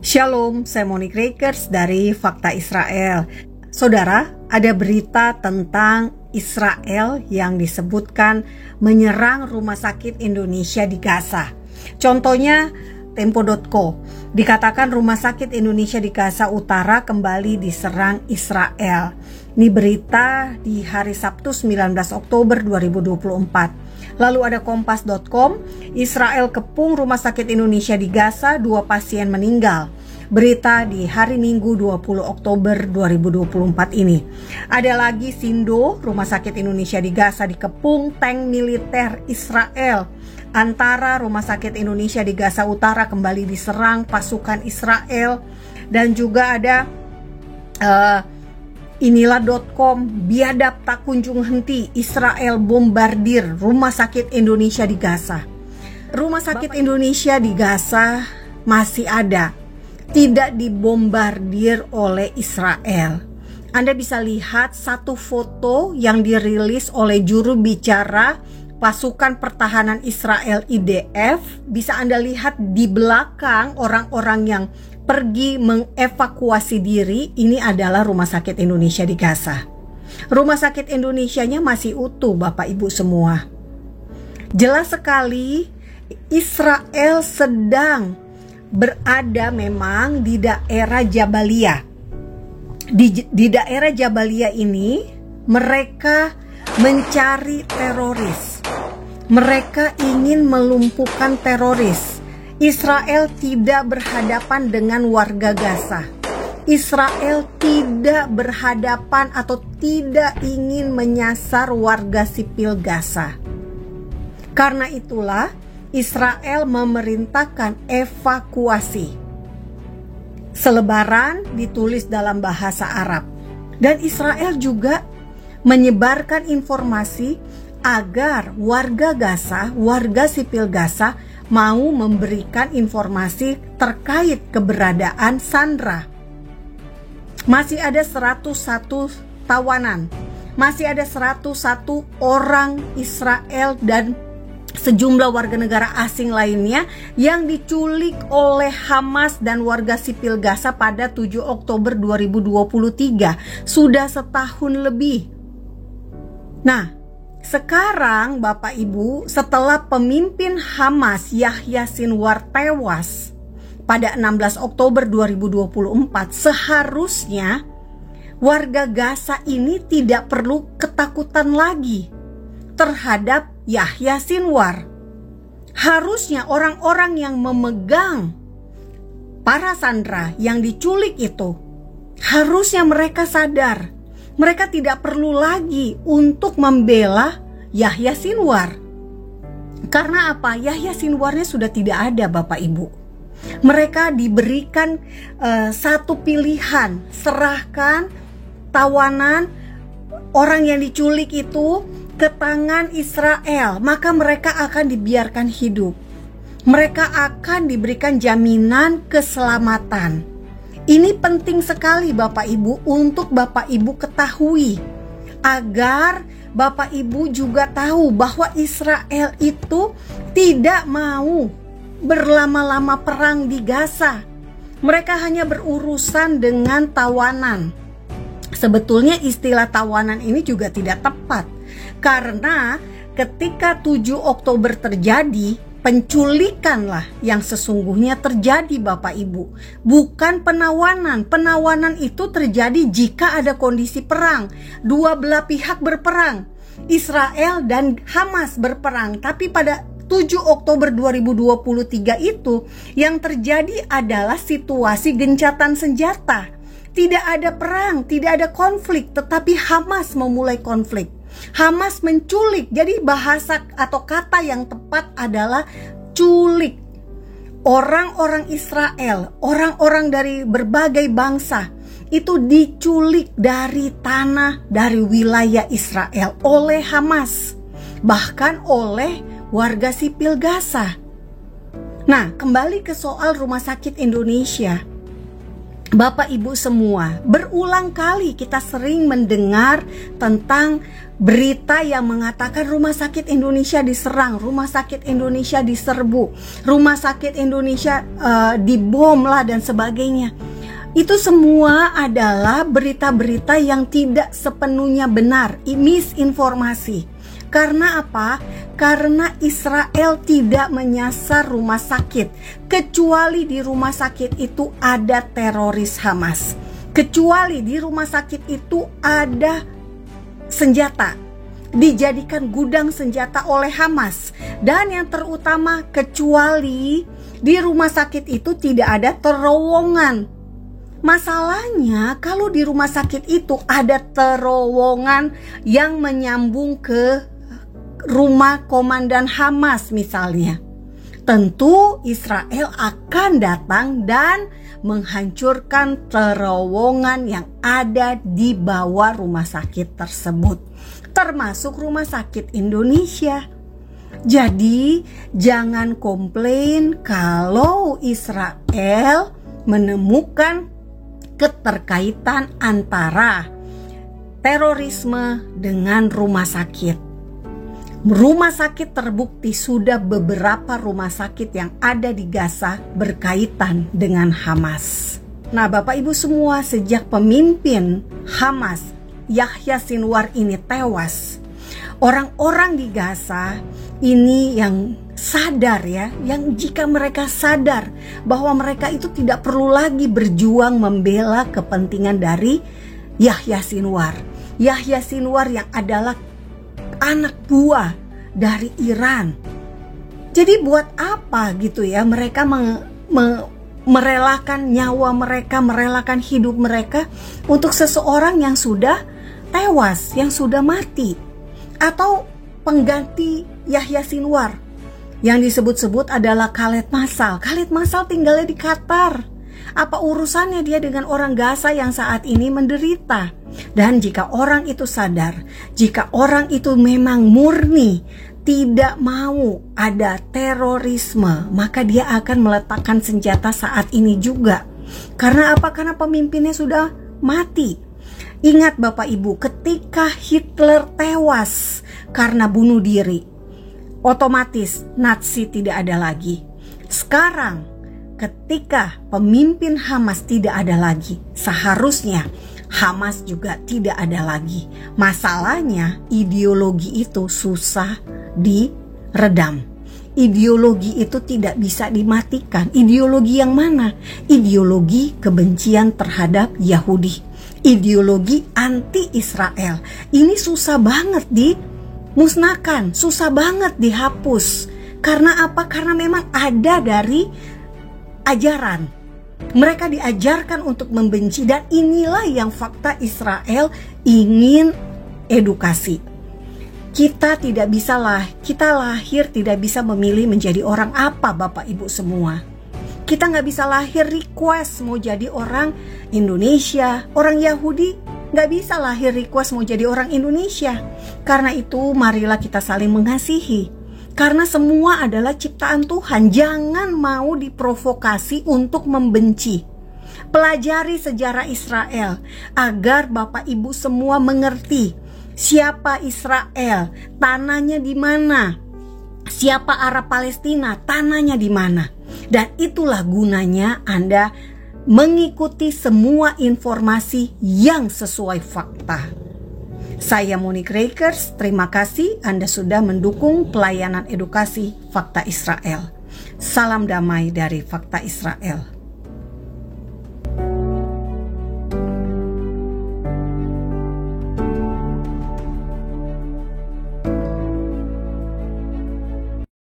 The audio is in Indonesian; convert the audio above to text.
Shalom, saya Monique Rakers dari Fakta Israel. Saudara, ada berita tentang Israel yang disebutkan menyerang rumah sakit Indonesia di Gaza. Contohnya Tempo.co, dikatakan rumah sakit Indonesia di Gaza Utara kembali diserang Israel. Ini berita di hari Sabtu 19 Oktober 2024. Lalu ada Kompas.com, Israel kepung rumah sakit Indonesia di Gaza, 2 pasien meninggal. Berita di hari Minggu 20 Oktober 2024 ini. Ada lagi Sindo, rumah sakit Indonesia di Gaza dikepung tank militer Israel. Antara rumah sakit Indonesia di Gaza Utara kembali diserang pasukan Israel. Dan juga ada inilah.com, biadab tak kunjung henti, Israel bombardir rumah sakit Indonesia di Gaza. Rumah sakit Indonesia di Gaza masih ada, tidak dibombardir oleh Israel. Anda bisa lihat satu foto yang dirilis oleh juru bicara pasukan pertahanan Israel IDF. Bisa Anda lihat di belakang orang-orang yang pergi mengevakuasi diri. Ini adalah rumah sakit Indonesia di Gaza. Rumah sakit Indonesianya masih utuh, Bapak Ibu semua. Jelas sekali Israel sedang berada memang di daerah Jabalia. Di daerah Jabalia ini mereka mencari teroris. Mereka ingin melumpuhkan teroris. Israel tidak berhadapan dengan warga Gaza. Israel tidak berhadapan atau tidak ingin menyasar warga sipil Gaza. Karena itulah Israel memerintahkan evakuasi. Selebaran ditulis dalam bahasa Arab. Dan Israel juga menyebarkan informasi agar warga Gaza, warga sipil Gaza mau memberikan informasi terkait keberadaan Sandra. Masih ada 101 tawanan, masih ada 101 orang Israel dan sejumlah warga negara asing lainnya yang diculik oleh Hamas dan warga sipil Gaza pada 7 Oktober 2023. Sudah setahun lebih. Nah, sekarang Bapak Ibu, setelah pemimpin Hamas Yahya Sinwar tewas pada 16 Oktober 2024, seharusnya warga Gaza ini tidak perlu ketakutan lagi terhadap Yahya Sinwar. Harusnya orang-orang yang memegang para sandera yang diculik itu, harusnya mereka sadar. Mereka tidak perlu lagi untuk membela Yahya Sinwar. Karena apa? Yahya Sinwarnya sudah tidak ada, Bapak Ibu. Mereka diberikan satu pilihan, serahkan tawanan orang yang diculik itu ke tangan Israel, maka mereka akan dibiarkan hidup. Mereka akan diberikan jaminan keselamatan. Ini penting sekali Bapak Ibu untuk Bapak Ibu ketahui, agar Bapak Ibu juga tahu bahwa Israel itu tidak mau berlama-lama perang di Gaza. Mereka hanya berurusan dengan tawanan. Sebetulnya istilah tawanan ini juga tidak tepat, karena ketika 7 Oktober terjadi, penculikanlah yang sesungguhnya terjadi Bapak Ibu. Bukan penawanan. Penawanan itu terjadi jika ada kondisi perang. Dua belah pihak berperang. Israel dan Hamas berperang. Tapi pada 7 Oktober 2023 itu yang terjadi adalah situasi gencatan senjata. Tidak ada perang, tidak ada konflik, tetapi Hamas memulai konflik. Hamas menculik, jadi bahasa atau kata yang tepat adalah culik. Orang-orang Israel, orang-orang dari berbagai bangsa itu diculik dari tanah, dari wilayah Israel oleh Hamas, bahkan oleh warga sipil Gaza. Nah, kembali ke soal rumah sakit Indonesia. Bapak Ibu semua, berulang kali kita sering mendengar tentang berita yang mengatakan rumah sakit Indonesia diserang, rumah sakit Indonesia diserbu, rumah sakit Indonesia dibom lah dan sebagainya. Itu semua adalah berita-berita yang tidak sepenuhnya benar, misinformasi. Karena apa? Karena Israel tidak menyasar rumah sakit, kecuali di rumah sakit itu ada teroris Hamas, kecuali di rumah sakit itu ada senjata, dijadikan gudang senjata oleh Hamas, dan yang terutama kecuali di rumah sakit itu tidak ada terowongan. Masalahnya kalau di rumah sakit itu ada terowongan yang menyambung ke rumah komandan Hamas misalnya, tentu Israel akan datang dan menghancurkan terowongan yang ada di bawah rumah sakit tersebut, termasuk rumah sakit Indonesia. Jadi jangan komplain kalau Israel menemukan keterkaitan antara terorisme dengan rumah sakit. Rumah sakit terbukti sudah beberapa rumah sakit yang ada di Gaza berkaitan dengan Hamas. Nah, Bapak Ibu semua, sejak pemimpin Hamas Yahya Sinwar ini tewas, orang-orang di Gaza ini yang sadar ya, yang jika mereka sadar bahwa mereka itu tidak perlu lagi berjuang membela kepentingan dari Yahya Sinwar. Yahya Sinwar yang adalah anak buah dari Iran. Jadi buat apa gitu ya mereka merelakan nyawa mereka, merelakan hidup mereka untuk seseorang yang sudah tewas, yang sudah mati, atau pengganti Yahya Sinwar yang disebut-sebut adalah Khaled Masal. Khaled Masal tinggalnya di Qatar. Apa urusannya dia dengan orang Gaza yang saat ini menderita? Dan jika orang itu sadar, jika orang itu memang murni tidak mau ada terorisme, maka dia akan meletakkan senjata saat ini juga. Karena apa? Karena pemimpinnya sudah mati. Ingat Bapak Ibu, ketika Hitler tewas karena bunuh diri, otomatis Nazi tidak ada lagi. Sekarang ketika pemimpin Hamas tidak ada lagi, seharusnya Hamas juga tidak ada lagi. Masalahnya ideologi itu susah diredam. Ideologi itu tidak bisa dimatikan. Ideologi yang mana? Ideologi kebencian terhadap Yahudi, ideologi anti-Israel. Ini susah banget dimusnahkan, susah banget dihapus. Karena apa? Karena memang ada dari ajaran. Mereka diajarkan untuk membenci, dan inilah yang fakta Israel ingin edukasi. Kita tidak bisa kita lahir tidak bisa memilih menjadi orang apa Bapak Ibu semua. Kita nggak bisa lahir request mau jadi orang Indonesia, orang Yahudi nggak bisa lahir request mau jadi orang Indonesia. Karena itu marilah kita saling mengasihi. Karena semua adalah ciptaan Tuhan. Jangan mau diprovokasi untuk membenci. Pelajari sejarah Israel agar Bapak Ibu semua mengerti siapa Israel, tanahnya di mana, siapa Arab Palestina, tanahnya di mana. Dan itulah gunanya Anda mengikuti semua informasi yang sesuai fakta. Saya Monique Rakers, terima kasih Anda sudah mendukung pelayanan edukasi Fakta Israel. Salam damai dari Fakta Israel.